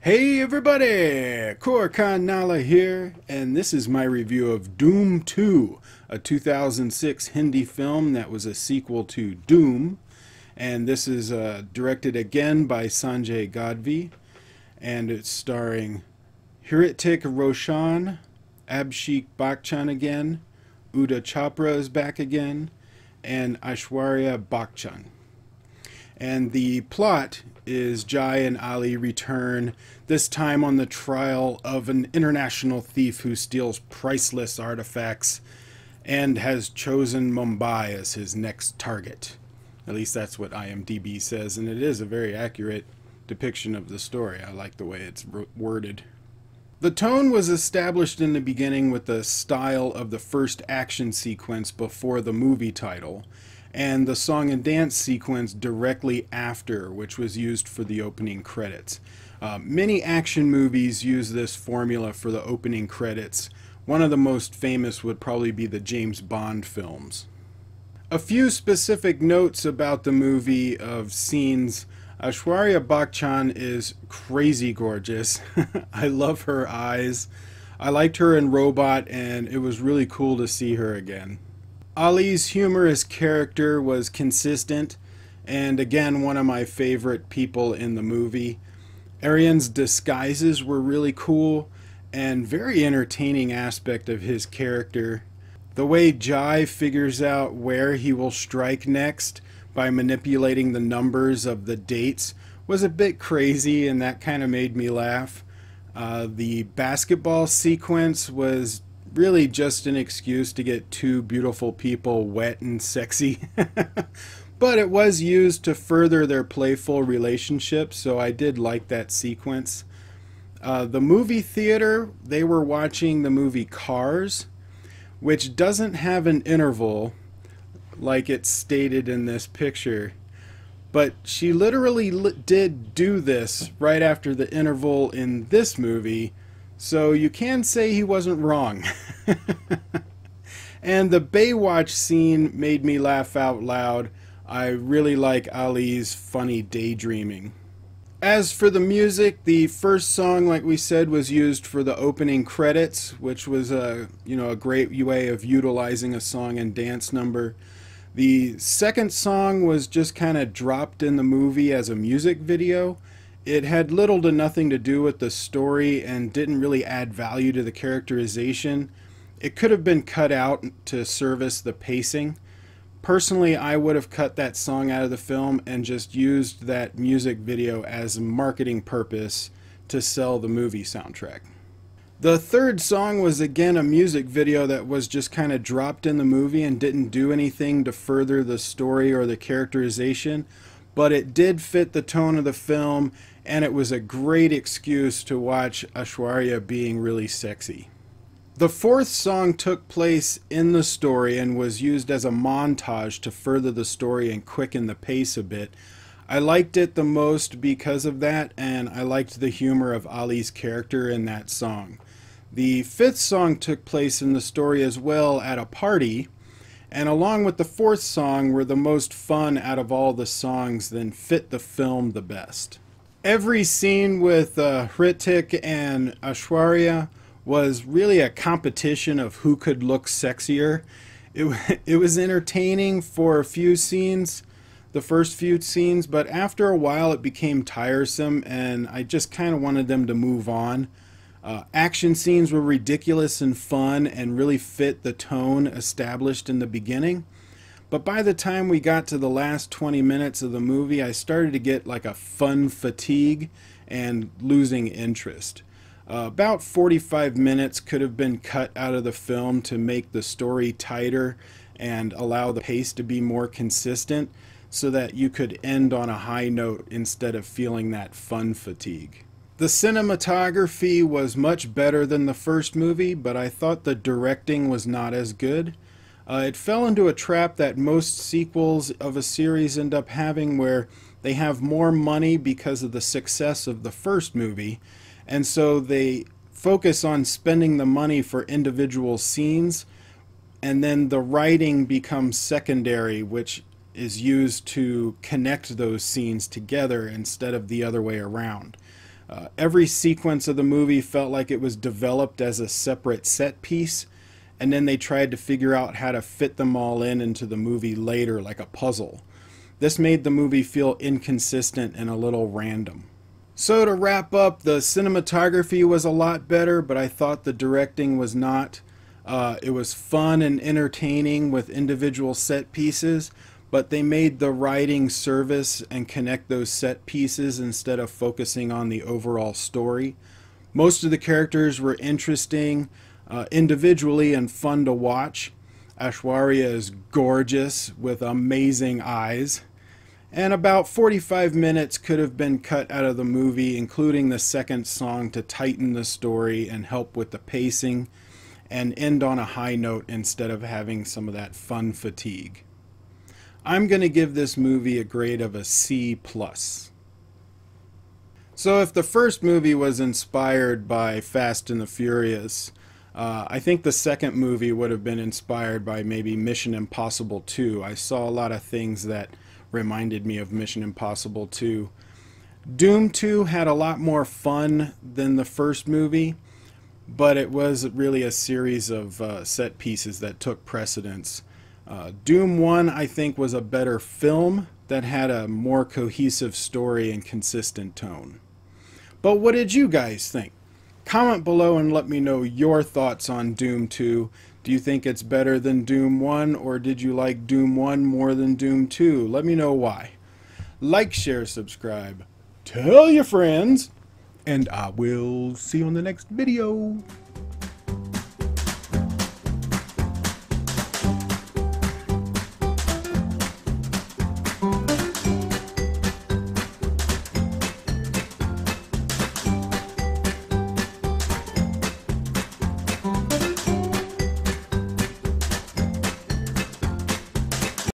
Hey everybody! Koricon Nala here, and this is my review of Dhoom 2, a 2006 Hindi film that was a sequel to Dhoom. And this is directed again by Sanjay Gadhvi, and it's starring Hritik Roshan, Abhishek Bachchan again, Uda Chopra is back again, and Aishwarya Bachchan. And the plot is Jai and Ali return, this time on the trial of an international thief who steals priceless artifacts and has chosen Mumbai as his next target. At least that's what IMDb says, and it is a very accurate depiction of the story. I like the way it's worded. The tone was established in the beginning with the style of the first action sequence before the movie title, and the song and dance sequence directly after, which was used for the opening credits. Many action movies use this formula for the opening credits. One of the most famous would probably be the James Bond films. A few specific notes about the movie of scenes. Aishwarya Bachchan is crazy gorgeous. I love her eyes. I liked her in Robot, and it was really cool to see her again. Ali's humorous character was consistent, and again, one of my favorite people in the movie. Aryan's disguises were really cool, and very entertaining aspect of his character. The way Jai figures out where he will strike next by manipulating the numbers of the dates was a bit crazy, and that kind of made me laugh. The basketball sequence was really just an excuse to get two beautiful people wet and sexy. But it was used to further their playful relationship, so I did like that sequence. The movie theater, they were watching the movie Cars, which doesn't have an interval like it's stated in this picture. But she literally did do this right after the interval in this movie, so you can say he wasn't wrong. And the Baywatch scene made me laugh out loud. I really like Ali's funny daydreaming. As for the music, the first song, like we said, was used for the opening credits, which was a great way of utilizing a song and dance number. The second song was just kind of dropped in the movie as a music video. It had little to nothing to do with the story and didn't really add value to the characterization. It could have been cut out to service the pacing. Personally, I would have cut that song out of the film and just used that music video as a marketing purpose to sell the movie soundtrack. The third song was again a music video that was just kind of dropped in the movie and didn't do anything to further the story or the characterization, but it did fit the tone of the film, and it was a great excuse to watch Aishwarya being really sexy. The fourth song took place in the story and was used as a montage to further the story and quicken the pace a bit. I liked it the most because of that, and I liked the humor of Ali's character in that song. The fifth song took place in the story as well at a party, and along with the fourth song were the most fun out of all the songs that fit the film the best. Every scene with Hritik and Aishwarya was really a competition of who could look sexier. It was entertaining for a few scenes, the first few scenes, but after a while it became tiresome and I just kind of wanted them to move on. Action scenes were ridiculous and fun and really fit the tone established in the beginning. But by the time we got to the last 20 minutes of the movie, I started to get like a fun fatigue and losing interest. About 45 minutes could have been cut out of the film to make the story tighter and allow the pace to be more consistent so that you could end on a high note instead of feeling that fun fatigue. The cinematography was much better than the first movie, but I thought the directing was not as good. It fell into a trap that most sequels of a series end up having, where they have more money because of the success of the first movie, and so they focus on spending the money for individual scenes, and then the writing becomes secondary, which is used to connect those scenes together instead of the other way around. Every sequence of the movie felt like it was developed as a separate set piece, and then they tried to figure out how to fit them all into the movie later like a puzzle. This made the movie feel inconsistent and a little random. So to wrap up, the cinematography was a lot better, but I thought the directing was not. It was fun and entertaining with individual set pieces, but they made the writing service and connect those set pieces instead of focusing on the overall story. Most of the characters were interesting individually and fun to watch. Aishwarya is gorgeous with amazing eyes. And about 45 minutes could have been cut out of the movie, including the second song, to tighten the story and help with the pacing and end on a high note instead of having some of that fun fatigue. I'm going to give this movie a grade of a C+. So if the first movie was inspired by Fast and the Furious, I think the second movie would have been inspired by maybe Mission Impossible 2. I saw a lot of things that reminded me of Mission Impossible 2. Dhoom 2 had a lot more fun than the first movie, but it was really a series of set pieces that took precedence. Dhoom 1, I think, was a better film that had a more cohesive story and consistent tone. But what did you guys think? Comment below and let me know your thoughts on Dhoom 2. Do you think it's better than Dhoom 1, or did you like Dhoom 1 more than Dhoom 2? Let me know why. Like, share, subscribe, tell your friends, and I will see you on the next video.